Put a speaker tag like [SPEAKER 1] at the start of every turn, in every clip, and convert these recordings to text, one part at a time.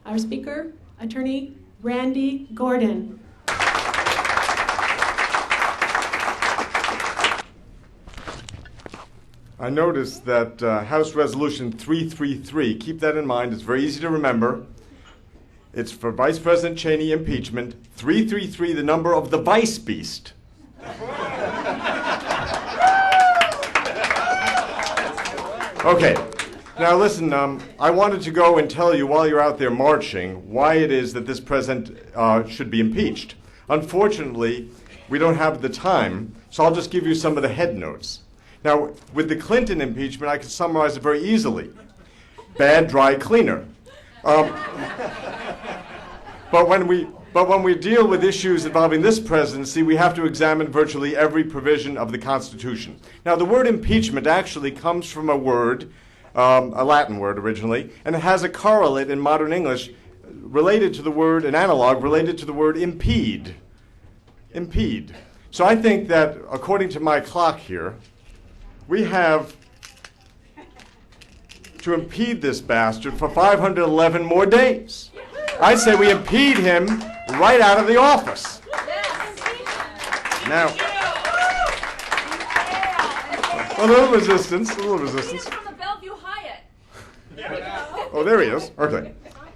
[SPEAKER 1] Our speaker, Attorney Randy Gordon.
[SPEAKER 2] I noticed that House Resolution 333, keep that in mind, it's very easy to remember. It's for Vice President Cheney impeachment, 333, the number of the vice beast. Okay, now listen, I wanted to go and tell you while you're out there marching why it is that this president should be impeached. Unfortunately, we don't have the time, so I'll just give you some of the head notes. Now, with the Clinton impeachment, I can summarize it very easily. Bad dry cleaner. But when we deal with issues involving this presidency, we have to examine virtually every provision of the Constitution. Now, the word impeachment actually comes from a word, a Latin word originally, and it has a correlate in modern English related to the word, an analog related to the word impede. Impede. So I think that, according to my clock here, we have to impede this bastard for 511 more days. I say we impede him right out of the office. Now, a little resistance, a little resistance.
[SPEAKER 3] He's from the Bellevue Hyatt.
[SPEAKER 2] Oh, there he is. Okay.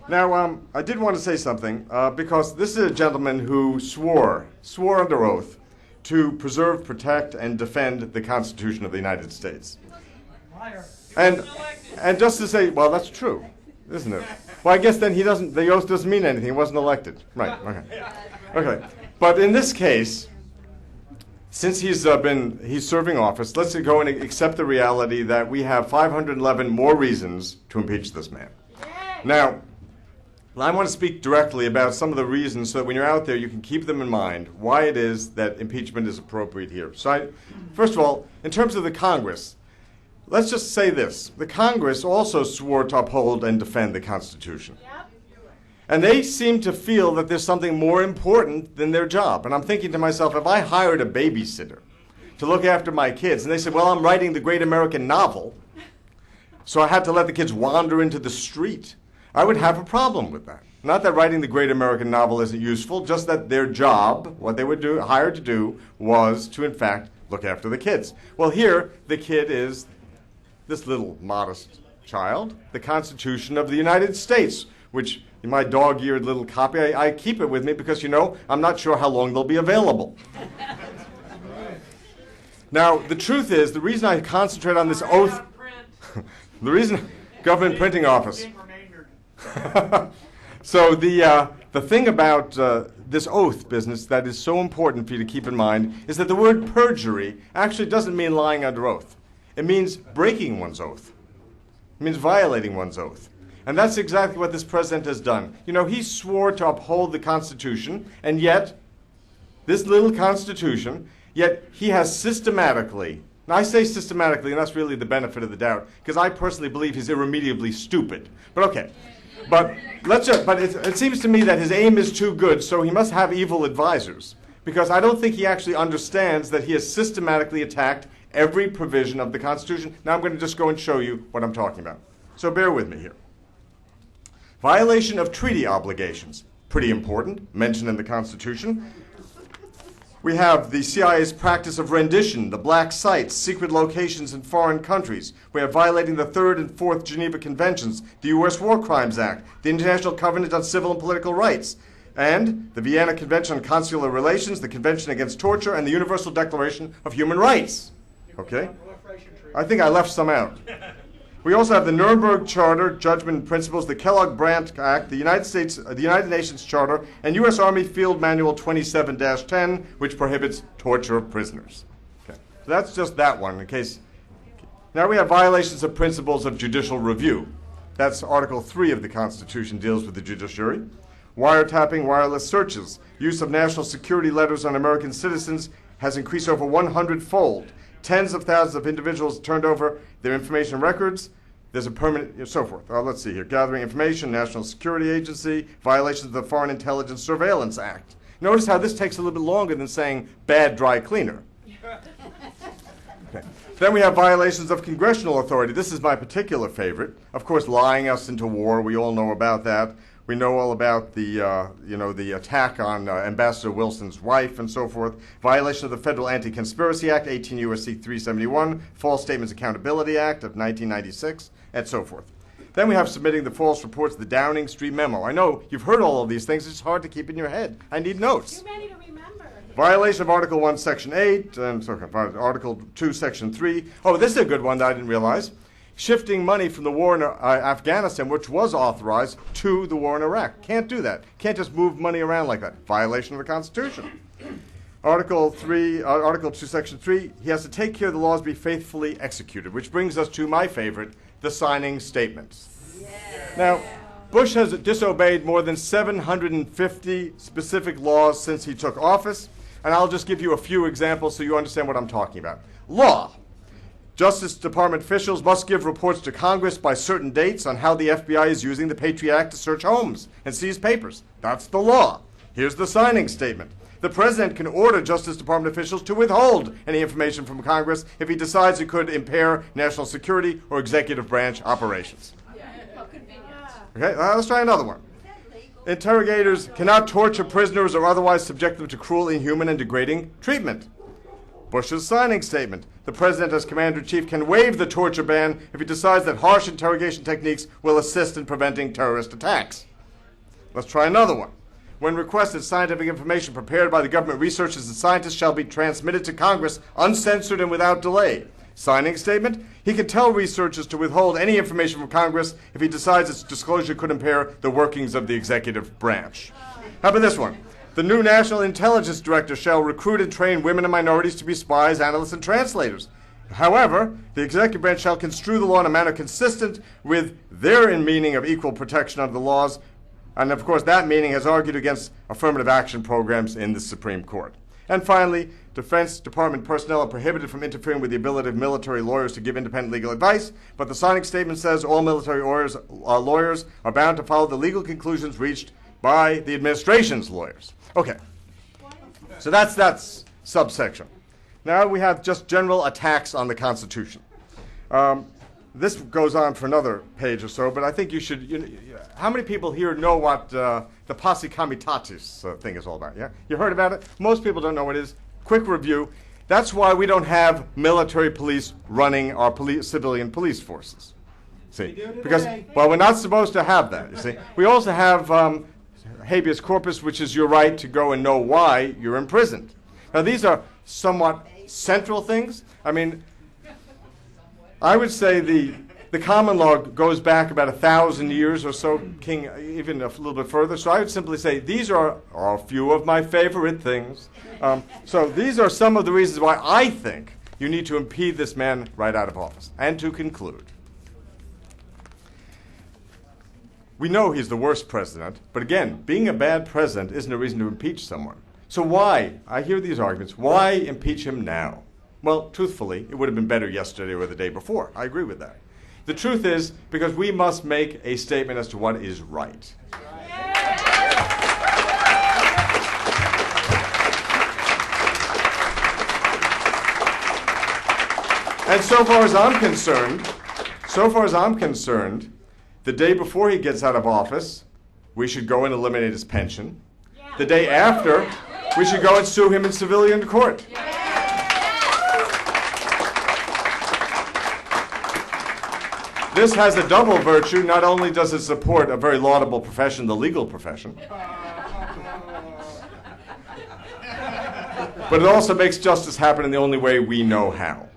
[SPEAKER 2] Now, I did want to say something, because this is a gentleman who swore under oath to preserve, protect, and defend the Constitution of the United States. And just to say, well, that's true, isn't it? Well, I guess then the oath doesn't mean anything. He wasn't elected. Right, okay. Okay. But in this case, since he's serving office, let's go and accept the reality that we have 511 more reasons to impeach this man. Now, I want to speak directly about some of the reasons so that when you're out there, you can keep them in mind, why it is that impeachment is appropriate here. So first of all, in terms of the Congress, let's just say this. The Congress also swore to uphold and defend the Constitution. Yep. And they seem to feel that there's something more important than their job. And I'm thinking to myself, if I hired a babysitter to look after my kids, and they said, well, I'm writing the great American novel, so I had to let the kids wander into the street, I would have a problem with that. Not that writing the great American novel isn't useful, just that their job, what they were hired to do, was to, in fact, look after the kids. Well, here, the kid is this little modest child, the Constitution of the United States, which in my dog-eared little copy, I keep it with me because, I'm not sure how long they'll be available. Now, the truth is, the reason I concentrate on this oath, the reason, government printing office. So the thing about this oath business that is so important for you to keep in mind is that the word perjury actually doesn't mean lying under oath. It means breaking one's oath. It means violating one's oath. And that's exactly what this president has done. He swore to uphold the Constitution, and yet, this little Constitution, yet he has systematically, now I say systematically, and that's really the benefit of the doubt, because I personally believe he's irremediably stupid. But okay. But it seems to me that his aim is too good, so he must have evil advisors. Because I don't think he actually understands that he has systematically attacked every provision of the Constitution. Now I'm going to just go and show you what I'm talking about. So bear with me here. Violation of treaty obligations. Pretty important, mentioned in the Constitution. We have the CIA's practice of rendition, the black sites, secret locations in foreign countries. We have violating the 3rd and 4th Geneva Conventions, the U.S. War Crimes Act, the International Covenant on Civil and Political Rights, and the Vienna Convention on Consular Relations, the Convention Against Torture, and the Universal Declaration of Human Rights. Okay? I think I left some out. We also have the Nuremberg Charter, Judgment and Principles, the Kellogg-Brandt Act, the United Nations Charter, and U.S. Army Field Manual 27-10, which prohibits torture of prisoners. Okay. So that's just that one. In case. Now we have violations of principles of judicial review. That's Article 3 of the Constitution, deals with the judiciary. Wiretapping, wireless searches. Use of national security letters on American citizens has increased over 100-fold. Tens of thousands of individuals turned over their information records. There's a permanent, so forth. Let's see here. Gathering information, National Security Agency, violations of the Foreign Intelligence Surveillance Act. Notice how this takes a little bit longer than saying bad dry cleaner. Okay. Then we have violations of congressional authority. This is my particular favorite. Of course, lying us into war. We all know about that. We know all about the attack on Ambassador Wilson's wife and so forth. Violation of the Federal Anti-Conspiracy Act, 18 U.S.C. 371, False Statements Accountability Act of 1996, and so forth. Then we have submitting the false reports of the Downing Street memo. I know you've heard all of these things. It's hard to keep in your head. I need notes.
[SPEAKER 1] Too many to remember.
[SPEAKER 2] Violation of Article 1, Section 8, and Article 2, Section 3. Oh, this is a good one that I didn't realize. Shifting money from the war in Afghanistan, which was authorized, to the war in Iraq. Can't do that. Can't just move money around like that. Violation of the Constitution. Article 2, Section 3, he has to take care the laws be faithfully executed, which brings us to my favorite, the signing statements. Yeah. Now, Bush has disobeyed more than 750 specific laws since he took office, and I'll just give you a few examples so you understand what I'm talking about. Law. Justice Department officials must give reports to Congress by certain dates on how the FBI is using the Patriot Act to search homes and seize papers. That's the law. Here's the signing statement. The President can order Justice Department officials to withhold any information from Congress if he decides it could impair national security or executive branch operations. Okay, let's try another one. Interrogators cannot torture prisoners or otherwise subject them to cruel, inhuman, and degrading treatment. Bush's signing statement. The President, as Commander-in-Chief, can waive the torture ban if he decides that harsh interrogation techniques will assist in preventing terrorist attacks. Let's try another one. When requested, scientific information prepared by the government researchers and scientists shall be transmitted to Congress uncensored and without delay. Signing statement. He can tell researchers to withhold any information from Congress if he decides its disclosure could impair the workings of the executive branch. How about this one? The new National Intelligence Director shall recruit and train women and minorities to be spies, analysts, and translators. However, the executive branch shall construe the law in a manner consistent with their meaning of equal protection under the laws, and of course that meaning has argued against affirmative action programs in the Supreme Court. And finally, Defense Department personnel are prohibited from interfering with the ability of military lawyers to give independent legal advice, but the signing statement says all military lawyers are bound to follow the legal conclusions reached by the administration's lawyers. Okay, so that's subsection. Now we have just general attacks on the Constitution. This goes on for another page or so, but I think you should, how many people here know what the posse comitatus thing is all about, yeah? You heard about it? Most people don't know what it is. Quick review. That's why we don't have military police running our civilian police forces. See, because, well, we're not supposed to have that, you see. We also have habeas corpus, which is your right to go and know why you're imprisoned. Now, these are somewhat central things. I mean, I would say the common law goes back about 1,000 years or so, King, even a little bit further. So I would simply say these are a few of my favorite things. So these are some of the reasons why I think you need to impede this man right out of office. And to conclude, we know he's the worst president, but again, being a bad president isn't a reason to impeach someone. So why, I hear these arguments, why impeach him now? Well, truthfully, it would have been better yesterday or the day before. I agree with that. The truth is, because we must make a statement as to what is right. And so far as I'm concerned, the day before he gets out of office, we should go and eliminate his pension. The day after, we should go and sue him in civilian court. This has a double virtue. Not only does it support a very laudable profession, the legal profession, but it also makes justice happen in the only way we know how.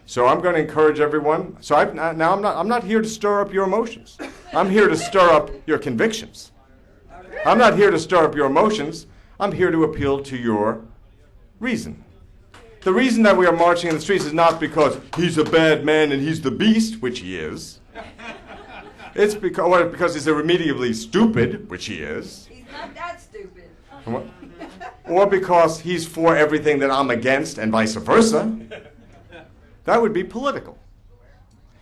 [SPEAKER 2] So I'm going to encourage everyone. So I'm not here to stir up your emotions. I'm here to stir up your convictions. I'm not here to stir up your emotions. I'm here to appeal to your reason. The reason that we are marching in the streets is not because he's a bad man and he's the beast, which he is. It's because he's irremediably stupid, which he is.
[SPEAKER 3] He's not that stupid.
[SPEAKER 2] Or because he's for everything that I'm against and vice versa. That would be political.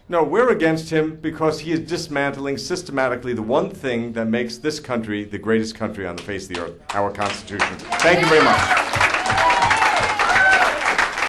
[SPEAKER 2] No, we're against him because he is dismantling systematically the one thing that makes this country the greatest country on the face of the earth, our Constitution. Thank you very much.